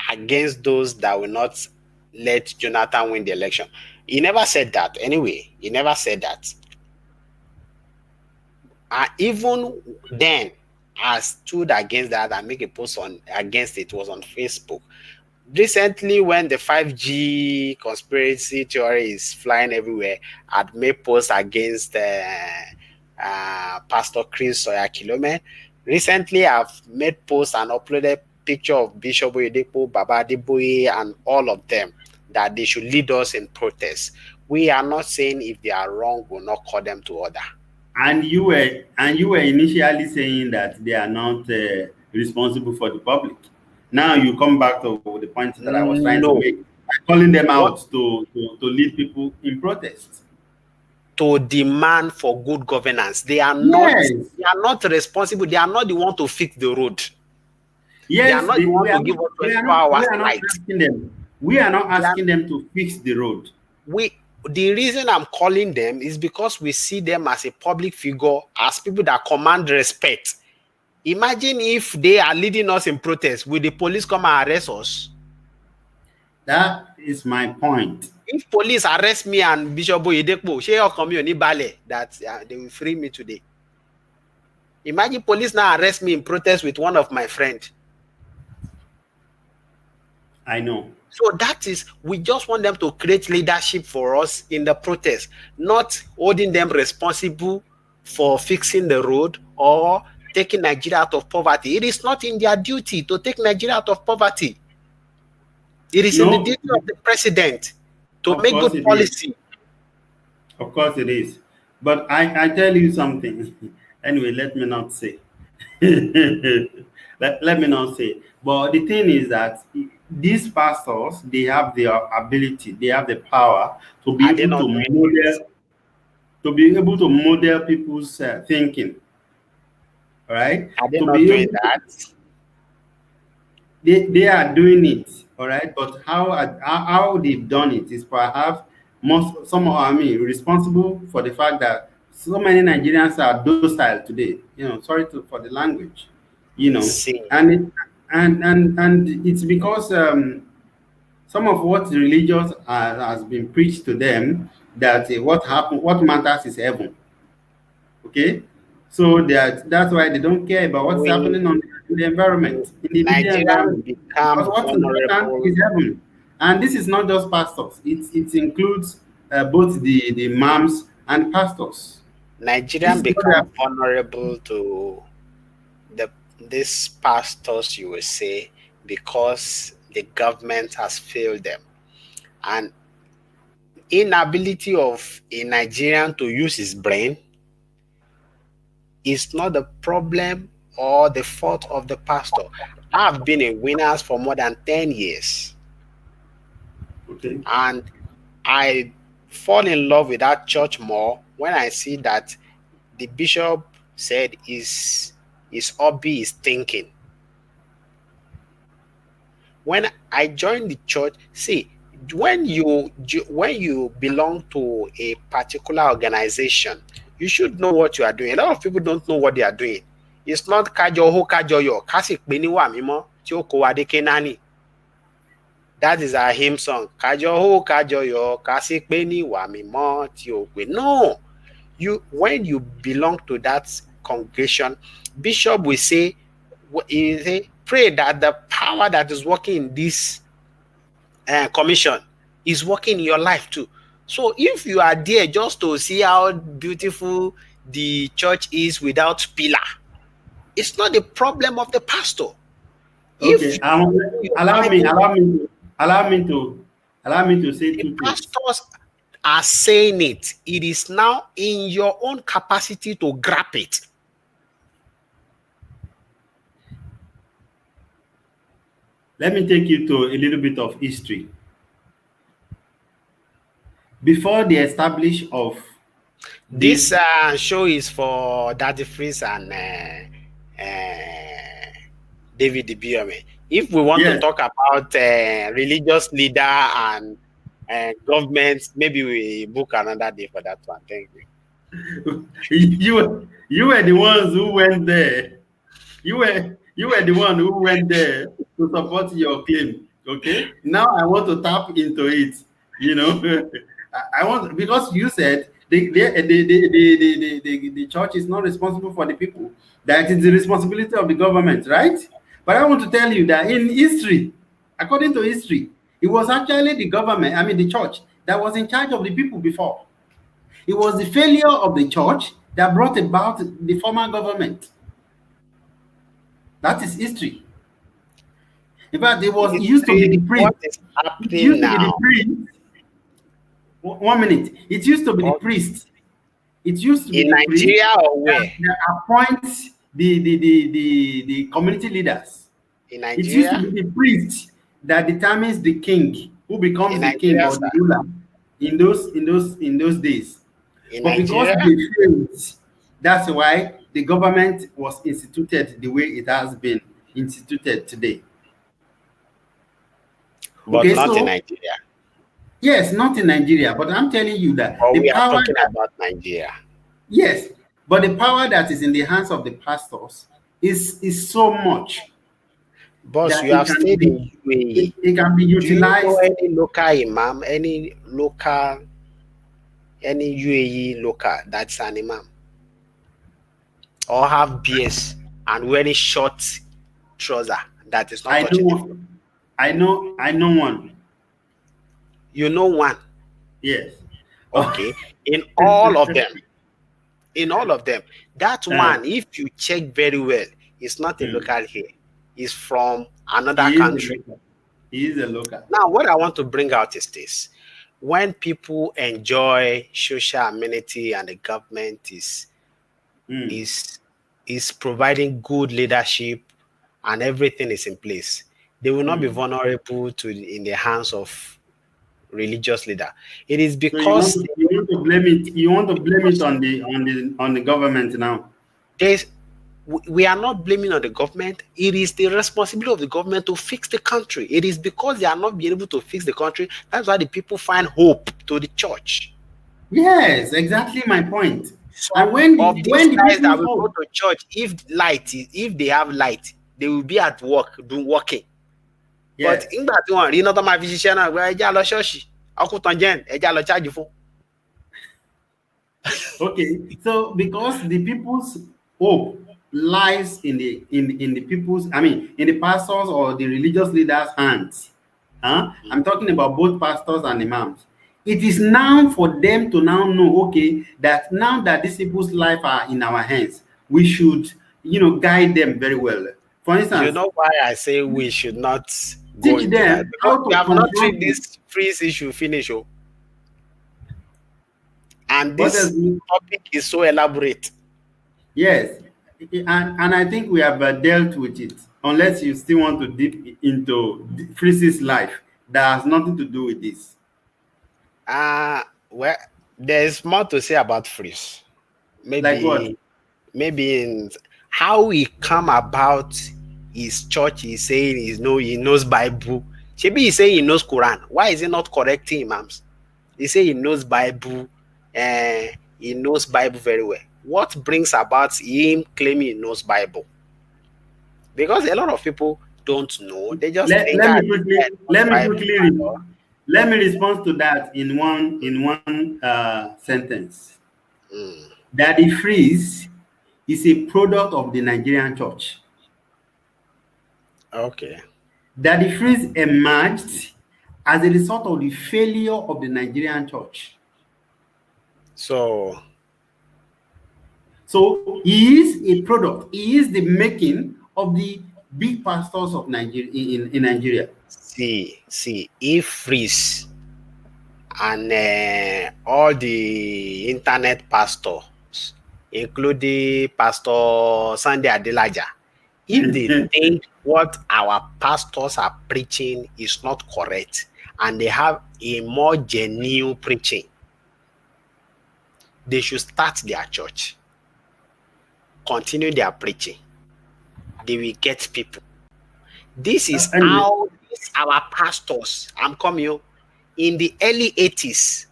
against those that will not let Jonathan win the election. He never said that. Anyway, he never said that. Even then, I stood against that and make a post against it. It was on Facebook. Recently, when the 5G conspiracy theory is flying everywhere, I'd made posts against Pastor Chris Soya-Kilome. Recently, I've made posts and uploaded picture of Bishop Oyedepo, Baba Adeboye, and all of them, that they should lead us in protest. We are not saying if they are wrong, we'll not call them to order. And you were initially saying that they are not responsible for the public. Now you come back to the point that I was trying to make, by calling them out to lead people in protest. To demand for good governance. They are not responsible. They are not the one to fix the road. Yes, they are not the one to give us 24 hours light. We are not asking them to fix the road. The reason I'm calling them is because we see them as a public figure, as people that command respect. Imagine if they are leading us in protest, will the police come and arrest us? That is my point. If police arrest me and Bishop Oyedepo, that they will free me today. Imagine police now arrest me in protest with one of my friends. I know. So that is, we just want them to create leadership for us in the protest, not holding them responsible for fixing the road or taking Nigeria out of poverty. It is not in their duty to take Nigeria out of poverty. It is in the duty of the president to make good policy. Of course it is. But I tell you something. Anyway, let me not say. let me not say. But the thing is that these pastors, they have the ability, they have the power to be able to model people's thinking. All right? Are they not doing that? They are doing it, all right? But how they've done it is perhaps responsible for the fact that so many Nigerians are docile today. Sorry for the language. And it's because some of what religious has been preached to them that what matters is heaven. Okay, so that's why they don't care about what's happening in the environment, in the media environment. Because what's important is heaven. And this is not just pastors; it includes both the imams and pastors. Nigerians become vulnerable to these pastors, you will say, because the government has failed them. And inability of a Nigerian to use his brain is not the problem or the fault of the pastor. I've been in Winners for more than 10 years. Okay. And I fall in love with that church more when I see that the bishop said his hobby is thinking. When I joined the church, see, when you belong to a particular organization, you should know what you are doing. A lot of people don't know what they are doing. It's not kajo kajoyo, kasi peniwa mimo ti o ko wade kenani. That is our hymn song. Kajo kajoyo, kasi peniwa mimo ti o kwe. No, when you belong to that congregation, bishop will say, pray that the power that is working in this commission is working in your life too. So if you are there just to see how beautiful the church is without pillar, it's not the problem of the pastor. Okay, allow me to say two things. Pastors are saying it. It is now in your own capacity to grab it. Let me take you to a little bit of history. Before the establishment of this show is for DaddyFreeze and David Ibiyeomie. If we want to talk about religious leader and government, maybe we book another day for that one. Thank you. You were the ones who went there. You were the one who went there to support your claim. Okay. Now I want to tap into it. I want, because you said the church is not responsible for the people. That is the responsibility of the government, right? But I want to tell you that in history, according to history, it was actually the government, the church, that was in charge of the people before. It was the failure of the church that brought about the former government. That is history. In fact, it used to be the priest. What is happening now? 1 minute. It used to be the priest. It used to be in the Nigeria priest or where? that appoints the community leaders. In Nigeria? It used to be the priest that determines the king, who becomes the king or the ruler in those days. But because they failed, that's why the government was instituted the way it has been instituted today. But not in Nigeria. Yes, not in Nigeria, but I'm telling you that we are talking about Nigeria. Yes, but the power that is in the hands of the pastors is so much. Boss, you have stayed in UAE. It can be utilized. Do you know any local imam, any UAE local that's an imam? or have beards and wearing short trouser that is not I touching the know, floor? I know one. You know one. Yes. Okay. In all of them, that Uh, one, if you check very well, is not a hmm. local here. It's from another He is a country. local. He is a local. Now, what I want to bring out is this. When people enjoy social amenity and the government Hmm. is is providing good leadership and everything is in place, they will not be Hmm. vulnerable to in the hands of religious leader. It is So you want because to blame it. You want to blame it on the government now. there's we are not blaming on the government. It is the responsibility of the government to fix the country. It is because they are not being able to fix the country. That's why the people find hope to the church. Yes, exactly my point. And Some of these when the guys people that will go hope, to church, if they have light, they will be at work doing working. But yes, in that one, you know, my physician, ẹja church, ọkùtàn jẹ́ ẹja charge fún. okay. So because the people's hope lies in the people's, I mean, in the pastors or the religious leaders' hands. Huh? I'm talking about both pastors and imams. It is now for them to now know, okay, that now that these people's life are in our hands, we should, guide them very well. For You instance, know why I say we should not go teach into that? them Because how we to have not confront treated them. this freeze issue finish. Oh. And What does this it, topic is so elaborate. yes, and I think we have dealt with it. Unless you still want to dip into Freeze's life, that has nothing to do with this. Well, there's more to say about freeze. Like what? Maybe in how he come about his church. He's saying he knows Bible. Maybe he's saying he knows Quran. Why is he not correcting imams? He say he knows Bible, and he knows Bible very well. What brings about him claiming he knows Bible? Because a lot of people don't know. They just Let, think let me this quickly guy knows let me Bible. quickly let me respond to that in one sentence. Mm. DaddyFreeze is a product of the Nigerian church. Okay. DaddyFreeze emerged as a result of the failure of the Nigerian church. So he is a product. He is the making of the big pastors of Nigeria in Nigeria. see, if freeze and all the internet pastors, including Pastor Sunday Adelaja, if they think what our pastors are preaching is not correct and they have a more genuine preaching, they should start their church, continue their preaching. They will get people. This is Anyway, how our pastors, I'm coming in the early 80s.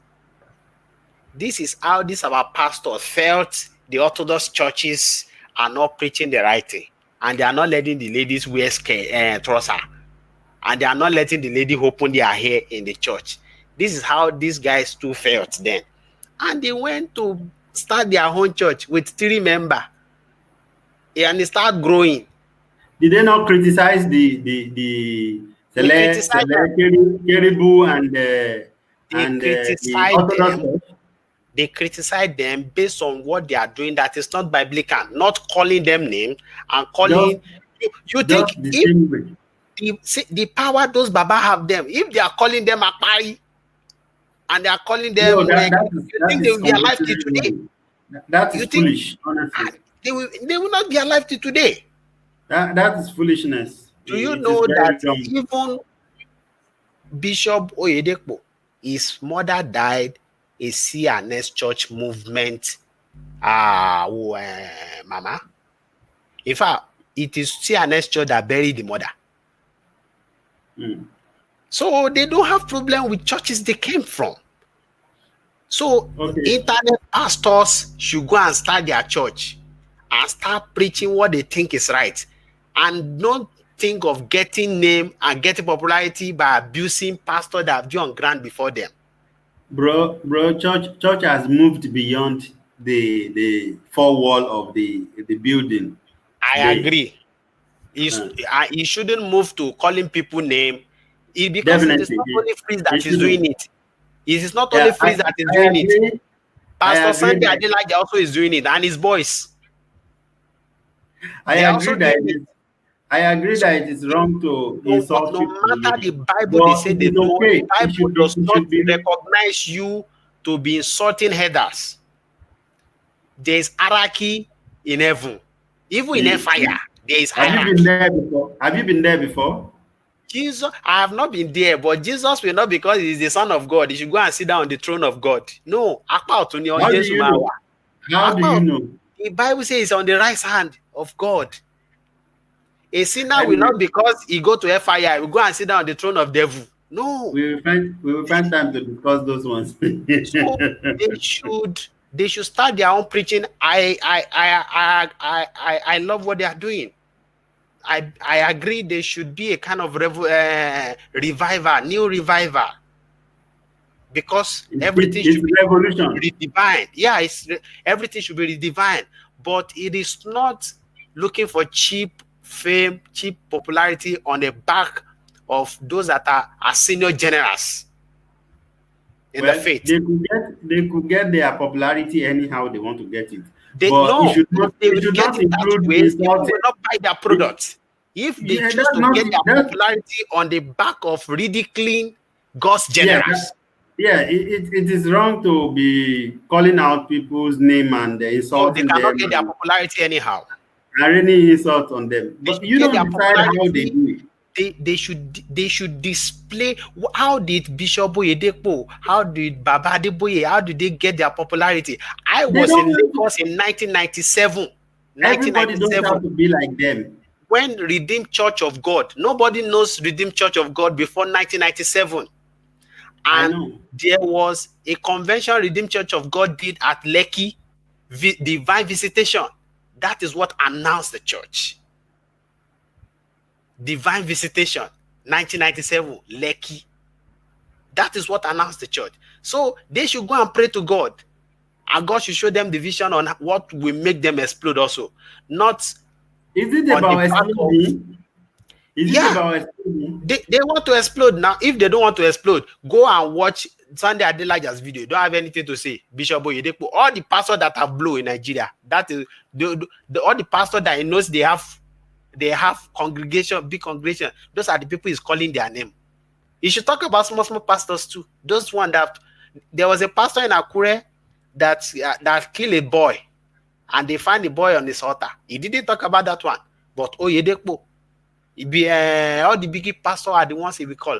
This is how our pastors felt the Orthodox churches are not preaching the right thing. And they are not letting the ladies wear trouser. And they are not letting the lady open their hair in the church. This is how these guys too felt then. And they went to start their own church with 3 members. And they start growing. did they not criticize the They criticize them. Keribu They and the criticize Orthodox them. church? They criticize them based on what they are doing that is not biblical, not calling them names and calling you think Just the if same way. the power those Baba have them, if they are calling them Akpari and they are calling them No, you think they is will be alive till completely today? wrong. That You is think foolish, honestly. they will not be alive till today? That is foolishness. Do you It is know very that wrong. even Bishop Oyedepo, his mother died a CNS church movement mama. In fact, it is CNS church that buried the mother. Mm. So they don't have problem with churches they came from. So internet pastors should go and start their church and start preaching what they think is right, and don't think of getting name and getting popularity by abusing pastors that have been on ground before them. Bro, church has moved beyond the four wall of the building. I agree. He shouldn't move to calling people name. Because it is not only Freeze that is doing it. It is not only Freeze that is doing it. Pastor Sunday Adelaja also is doing it, and his boys. I agree that it is wrong to insult no people. matter the Bible, they say the Bible does not recognize you to be insulting headers. There is hierarchy in heaven. Even in fire, there is hierarchy. Have you been there before? Jesus, I have not been there, but Jesus will not, because he is the Son of God. He should go and sit down on the throne of God. No. How do you know? How do you know? The Bible says he's on the right hand of God. A sinner will not, because he go to fire, he will go and sit down on the throne of devil. No. We will find time to discuss those ones. So they should start their own preaching. I love what they are doing. I agree there should be a kind of revival, new revival, because everything should be redefined. Yeah, everything should be redefined, but it is not looking for cheap fame, cheap popularity on the back of those that are senior generals in the faith. They could get their popularity anyhow they want to get it. They will not buy their products. If they choose to get their popularity on the back of ridiculing God's generals. It is wrong to be calling out people's name and insulting them. They cannot get their popularity anyhow. And really insult on them. But you don't decide how they do it. They should display how did Bishop Oyedepo, how did Baba Adeboye, how did they get their popularity? I was in Lagos in 1997. Everybody don't have to be like them. When Redeemed Church of God, nobody knows Redeemed Church of God before 1997. And there was a convention Redeemed Church of God did at Lekki, Divine Visitation. That is what announced the church. Divine Visitation, 1997, Lekki. That is what announced the church. So they should go and pray to God. And God should show them the vision on what will make them explode also. Not... Is it about exploding? Is it about exploding? They want to explode. Now, if they don't want to explode, go and watch Sunday Adelaja's video. Don't have anything to say. Bishop Oyedepo, all the pastors that have blown in Nigeria, that is all the pastors that he knows they have congregation, big congregation. Those are the people he's calling their name. You should talk about small pastors too. Those one that there was a pastor in Akure that killed a boy, and they find the boy on his altar. He didn't talk about that one, but Oyedepo, all the big pastors are the ones he will call.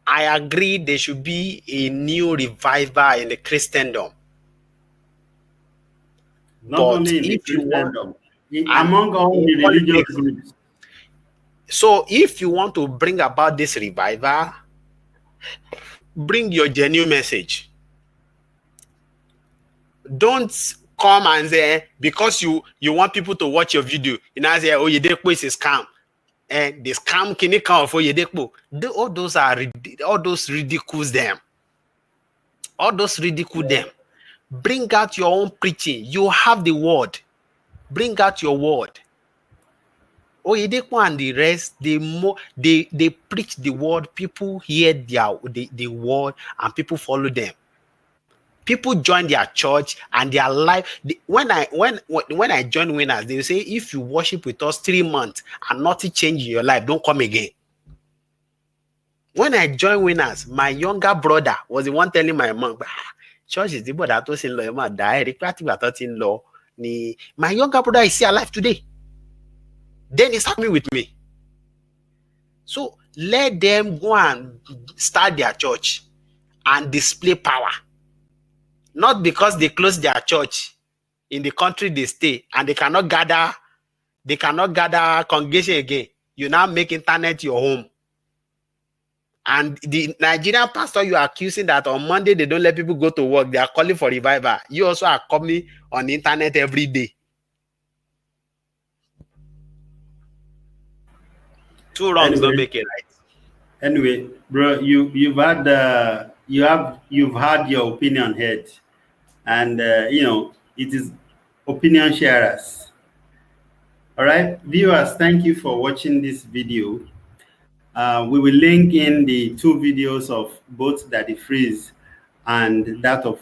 I agree there should be a new revival in the Christendom. Not only in the Christendom, among all the religious groups. So if you want to bring about this revival, bring your genuine message. Don't come and say, because you want people to watch your video, you know, say, oh, Oyedepo is a scam. And the scam can come for Oyedepo. All those ridicules them. All those ridicule them. Bring out your own preaching. You have the word. Bring out your word. Oyedepo and the rest, they preach the word. People hear the word and people follow them. People join their church and their life. When I join Winners, they say, if you worship with us 3 months and nothing change in your life, don't come again. When I joined Winners, my younger brother was the one telling my mom, church is the brother that was in law. My younger brother is still alive today. Then he's happy with me. So let them go and start their church and display power. Not because they close their church in the country they stay and they cannot gather congregation again. You now make internet your home. And the Nigerian pastor you are accusing that on Monday they don't let people go to work, they are calling for revival. You also are coming on the internet every day. Two wrongs don't make it right. Anyway, bro, you've had your opinion heard. and it is opinion sharers. All right, viewers, thank you for watching this video. We will link in the 2 videos of both DaddyFreeze and that of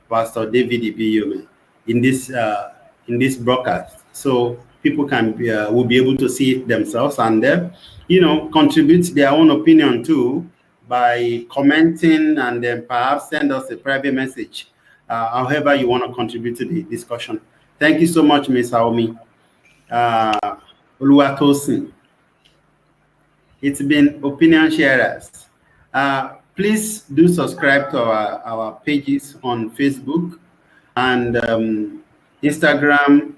Pastor David Ibiyeomie in this broadcast, so people will be able to see it themselves and contribute their own opinion too by commenting, and then perhaps send us a private message, however you want to contribute to the discussion. Thank you so much, Ms. Aomi. Oluwatosin. It's been Opinion Sharers. Please do subscribe to our pages on Facebook and Instagram,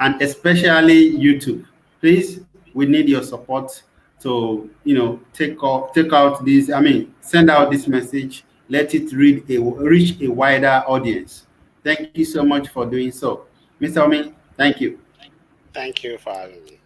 and especially YouTube. Please, we need your support to take out this. Send out this message. Let it reach a wider audience. Thank you so much for doing so, Mr. Omi. Thank you. Thank you for having me.